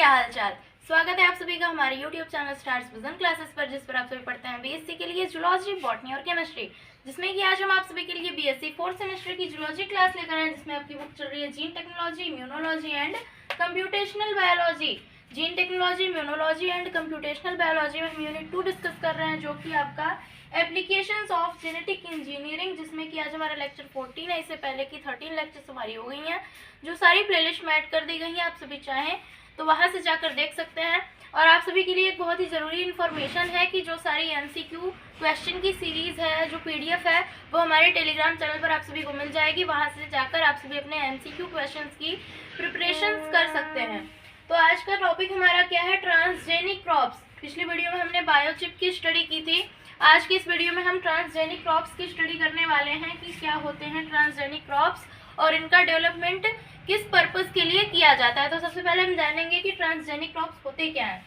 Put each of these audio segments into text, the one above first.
क्या हाल चाल। स्वागत है आप सभी का हमारे YouTube channel stars vision classes पर, जिस पर आप सभी पढ़ते हैं बीएससी के लिए जूलॉजी, बॉटनी और केमिस्ट्री, जिसमें कि आज हम आप सभी के लिए बीएससी 4th सेमेस्टर की जूलॉजी क्लास लेकर आए, जिसमें आपकी बुक चल रही है gene technology, immunology and computational biology. Gene technology, immunology and computational biology में हम यूनिट 2 डिस्कस कर रहे हैं, जो कि आपका एप्लीकेशंस ऑफ जेनेटिक इंजीनियरिंग, जिसमें कि आज हमारा लेक्चर 14 है। इससे पहले की 13 लेक्चर्स हमारी हो गई हैं, जो सारी प्लेलिस्ट में ऐड कर दी गई हैं। आप सभी चाहें तो वहां से जाकर देख सकते हैं। और आप सभी के लिए एक बहुत ही ज़रूरी इन्फॉर्मेशन है कि जो सारी एमसीक्यू क्वेश्चन की सीरीज़ है, जो पीडीएफ है, वो हमारे टेलीग्राम चैनल पर आप सभी को मिल जाएगी। वहां से जाकर आप सभी अपने एमसीक्यू क्वेश्चंस की प्रिपरेशंस कर सकते हैं। तो आज का टॉपिक हमारा क्या है? Transgenic crops. पिछली वीडियो में हमने बायोचिप की स्टडी की थी। आज की इस वीडियो में हम ट्रांसजेनिक क्रॉप्स की स्टडी करने वाले हैं कि क्या होते हैं ट्रांसजेनिक क्रॉप्स और इनका डेवलपमेंट किस पर्पस के लिए किया जाता है। तो सबसे पहले हम जानेंगे कि ट्रांसजेनिक क्रॉप्स होते क्या हैं।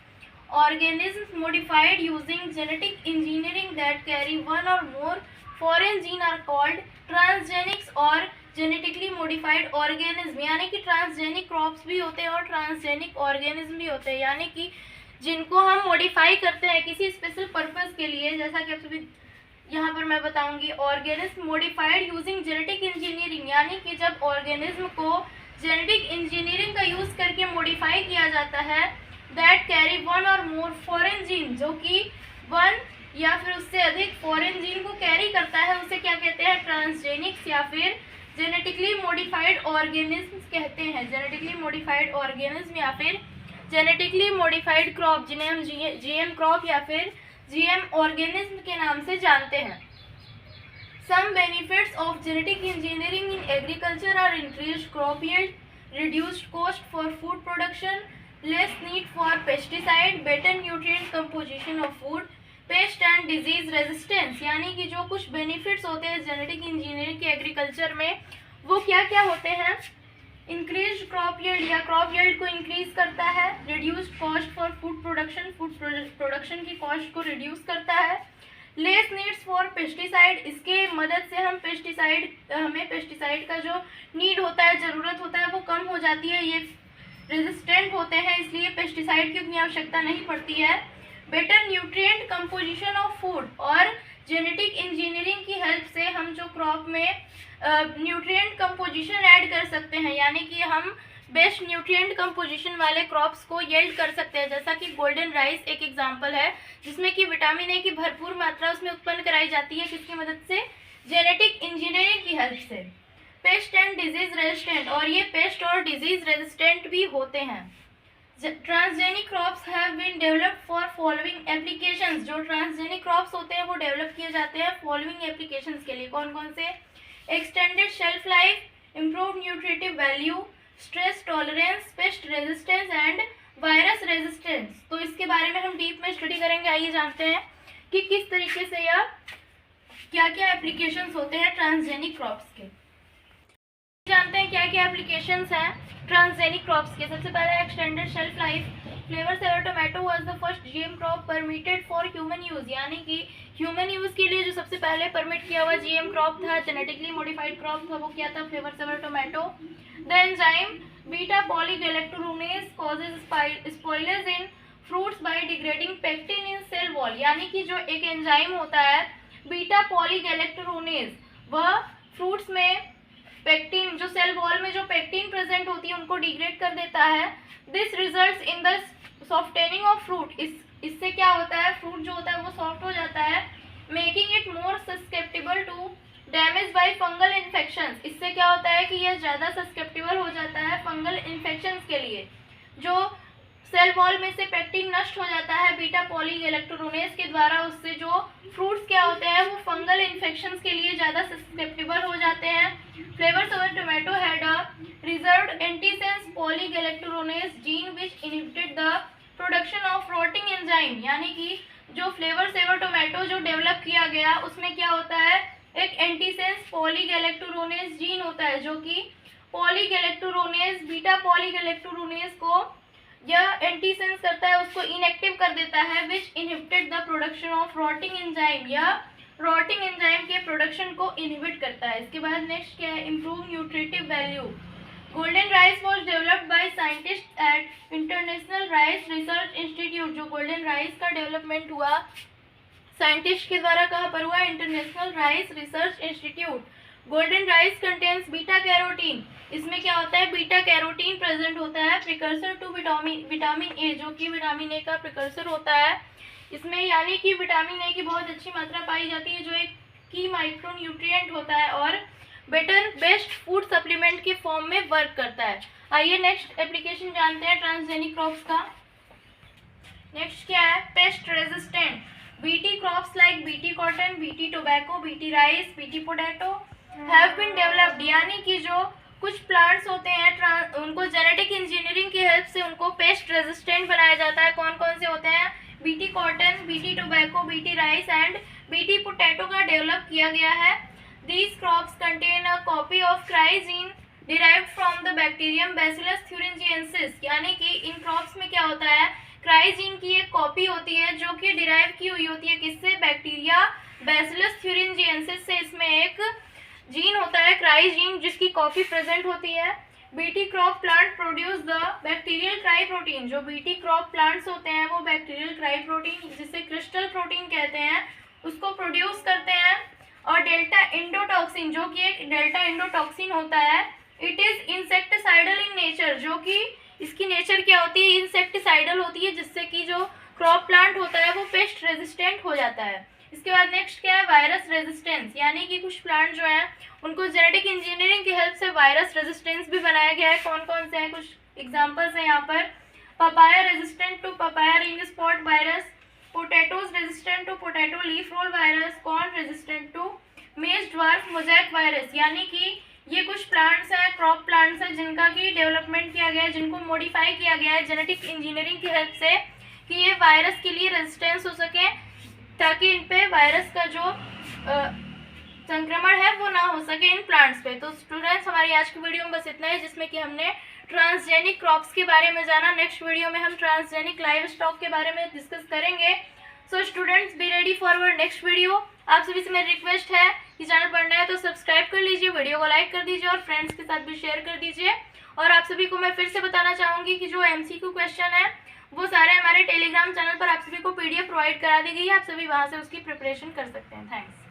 Organisms modified using genetic engineering that carry one or more foreign gene are called transgenics or genetically modified organism. यानी कि ट्रांसजेनिक क्रॉप्स भी होते हैं और ट्रांसजेनिक ऑर्गेनिज्म भी होते हैं, यानी कि जिनको हम मॉडिफाई करते हैं किसी स्पेशल पर्पस के लिए। जैसा कि आप सभी यहाँ पर मैं बताऊंगी, organism modified using genetic engineering, यानी कि जब ऑर्गेनिज्म को जेनेटिक इंजीनियरिंग का यूज करके मॉडिफाई किया जाता है, that carry one or more foreign gene, जो कि वन या फिर उससे अधिक फॉरेन जीन को कैरी करता है, उसे क्या कहते हैं? ट्रांसजेनिक्स या फिर जेनेटिकली मॉडिफाइड ऑर्गेनिज्म कहते हैं। जेनेटिकली मॉडिफाइड ऑर्गेनिज्म या फिर जेनेटिकली मॉडिफाइड क्रॉप, जिन्हें हम जीएम क्रॉप या फिर जीएम ऑर्गेनिज्म के नाम से जानते हैं। Some benefits of genetic engineering in agriculture are increased crop yield, reduced cost for food production, less need for pesticide, better nutrient composition of food, pest and disease resistance। यानी कि जो कुछ benefits होते हैं जेनेटिक इंजीनियरिंग के agriculture में, वो क्या क्या होते हैं? इंक्रीज क्रॉप यील्ड या क्रॉप यील्ड को इंक्रीज करता है, reduced cost for food production, food production की कॉस्ट को रिड्यूस करता है, लेस नीड्स फॉर पेस्टिसाइड, इसके मदद से हम हमें पेस्टिसाइड का जो नीड होता है, ज़रूरत होता है, वो कम हो जाती है। ये रेजिस्टेंट होते हैं, इसलिए पेस्टिसाइड की उतनी आवश्यकता नहीं पड़ती है। Better nutrient composition of food, और जेनेटिक इंजीनियरिंग की हेल्प से हम जो क्रॉप में न्यूट्रिएंट कंपोजिशन ऐड कर सकते हैं, यानी कि हम बेस्ट न्यूट्रिएंट कंपोजिशन वाले क्रॉप्स को येल्ड कर सकते हैं। जैसा कि गोल्डन राइस एक एग्जांपल है, जिसमें कि विटामिन ए की भरपूर मात्रा उसमें उत्पन्न कराई जाती है, किसकी मदद से? जेनेटिक इंजीनियरिंग की हेल्प से। पेस्ट एंड डिजीज रेजिस्टेंट, और ये पेस्ट और डिजीज रेजिस्टेंट भी होते हैं। Transgenic crops have been developed for following applications. जो ट्रांसजेनिक क्रॉप्स होते हैं वो डेवलप किए जाते हैं फॉलोइंग एप्लीकेशंस के लिए। कौन कौन से? Extended shelf life, improve nutritive value, stress tolerance, paste resistance and virus resistance. तो इसके बारे में हम डीप में स्टडी करेंगे। आइए जानते हैं कि किस तरीके से या क्या क्या एप्लीकेशंस होते हैं ट्रांसजेनिक क्रॉप्स के। जानते हैं क्या क्या एप्लीकेशंस हैं ट्रांसजेनिक क्रॉप्स के। सबसे पहले extended shelf life. Flavour Savr tomato was the first GM crop permitted for human use, यानी कि ह्यूमन यूज के लिए जो सबसे पहले परमिट किया हुआ जीएम क्रॉप था, जेनेटिकली मॉडिफाइड क्रॉप था, वो क्या था? Flavr Savr tomato. The enzyme beta polygalacturonase causes spoilers in fruits by degrading pectin in cell wall, यानी कि जो एक एंजाइम होता है बीटा पॉलीगैलेक्टोरोनेज, वह फ्रूट्स में पेक्टिन, जो सेल वॉल में जो पेक्टिन प्रेजेंट होती है, उनको डिग्रेड कर देता है। This results in the softening of fruit, इससे क्या होता है? फ्रूट जो होता है वो सॉफ्ट हो जाता है। Making it more susceptible to damage by fungal infections, इससे क्या होता है कि यह ज़्यादा सस्केप्टिबल हो जाता है फंगल इन्फेक्शंस के लिए। जो सेल वॉल में से पेक्टिन नष्ट हो जाता है बीटा पॉलीगैलेक्टोरोनेज के द्वारा, उससे जो फ्रूट्स क्या होते हैं वो फंगल इन्फेक्शंस के लिए ज़्यादा सस्केप्टिबल हो जाते हैं। Flavr Savr tomato had a reserved antisense polygalacturonase gene which inhibited the production of rotting enzyme, यानी कि जो फ्लेवर सेवर टोमेटो जो डेवलप किया गया, उसमें क्या होता है? एक एंटीसेंस पॉलीगैलेक्टोरोनेज जीन होता है, जो कि पॉलीगैलेक्टोरोनेज बीटा पॉलीगैलेक्टोरोनेज को यह एंटीसेंस करता है, उसको इनएक्टिव कर देता है, which inhibited the production of rotting enzyme, यह रॉटिंग एंजाइम के प्रोडक्शन को इनहिबिट करता है। इसके बाद नेक्स्ट क्या है? Improve nutritive value. Golden rice was developed by scientist at international rice research institute. जो गोल्डन राइस का डेवलपमेंट हुआ साइंटिस्ट के द्वारा कहाँ पर हुआ? International rice research institute. Golden rice contains beta carotene. इसमें क्या होता है? बीटा कैरोटीन प्रेजेंट होता है, प्रिकर्सर टू विटामिन ए, जो कि विटामिन ए का प्रिकर्सर होता है इसमें, यानी कि विटामिन ए की बहुत अच्छी मात्रा पाई जाती है, जो एक की माइक्रोन्यूट्रिएंट होता है और बेस्ट फूड सप्लीमेंट के फॉर्म में वर्क करता है। आइए नेक्स्ट एप्लीकेशन जानते हैं ट्रांसजेनिक क्रॉप्स का। नेक्स्ट क्या है? Pest resistant. BT crops like BT cotton, BT tobacco, BT rice, BT potato have been developed, यानी कि जो कुछ प्लांट्स होते हैं उनको जेनेटिक इंजीनियरिंग की हेल्प से उनको पेस्ट रेजिस्टेंट बनाया जाता है। कौन कौन से होते हैं? BT cotton, BT tobacco, BT rice and BT potato का डेवलप किया गया है। These crops contain a copy of cryzine derived from the bacterium Bacillus thuringiensis, यानी कि इन क्रॉप्स में क्या होता है? क्राइजीन की एक कॉपी होती है जो कि डिराइव की हुई होती है किससे? बैक्टीरिया बैसिलस थ्यूरिंजिएंसिस से। इसमें एक जीन होता है क्राइजीन जिसकी कॉपी प्रेजेंट होती है। BT crop plant produce the bacterial cry protein. जो बीटी क्रॉप प्लांट्स होते हैं वो बैक्टीरियल क्राई प्रोटीन, जिसे क्रिस्टल प्रोटीन कहते हैं, उसको प्रोड्यूस करते हैं। और डेल्टा इंडोटॉक्सिन, जो कि एक डेल्टा इंडोटॉक्सिन होता है, it is insecticidal in nature, जो कि इसकी नेचर क्या होती है? इंसेक्टिसाइडल होती है, जिससे कि जो क्रॉप प्लांट होता है वो पेस्ट रेजिस्टेंट हो जाता है। इसके बाद नेक्स्ट क्या है? वायरस रेजिस्टेंस, यानी कि कुछ प्लांट जो है उनको जेनेटिक इंजीनियरिंग की हेल्प से वायरस रेजिस्टेंस भी बनाया गया है। कौन कौन से हैं? कुछ एग्जाम्पल्स हैं यहाँ पर। Papaya resistant two papaya ring spot virus, potatoes resistant to potato leaf roll virus, corn resistant to maize dwarf mosaic virus, यानी कि ये कुछ प्लांट्स हैं, क्रॉप प्लांट्स हैं जिनका की डेवलपमेंट किया गया है, जिनको मॉडिफाई किया गया है जेनेटिक इंजीनियरिंग की हेल्प से कि ये वायरस के लिए रेजिस्टेंस हो सके, ताकि इन पे वायरस का जो संक्रमण है वो ना हो सके इन प्लांट्स पे। तो स्टूडेंट्स, हमारी आज की वीडियो में बस इतना है, जिसमें कि हमने ट्रांसजेनिक क्रॉप्स के बारे में जाना। नेक्स्ट वीडियो में हम ट्रांसजेनिक लाइव स्टॉक के बारे में डिस्कस करेंगे। So students, be ready for our next video. आप सभी से मेरी रिक्वेस्ट है कि चैनल पर नया है तो सब्सक्राइब कर लीजिए, वीडियो को लाइक कर दीजिए और फ्रेंड्स के साथ भी शेयर कर दीजिए। और आप सभी को मैं फिर से बताना चाहूँगी कि जो MCQ क्वेश्चन है वो सारे हमारे टेलीग्राम चैनल पर आप सभी को PDF प्रोवाइड करा दी गई है, आप सभी वहाँ से उसकी प्रिपरेशन कर सकते हैं। थैंक्स।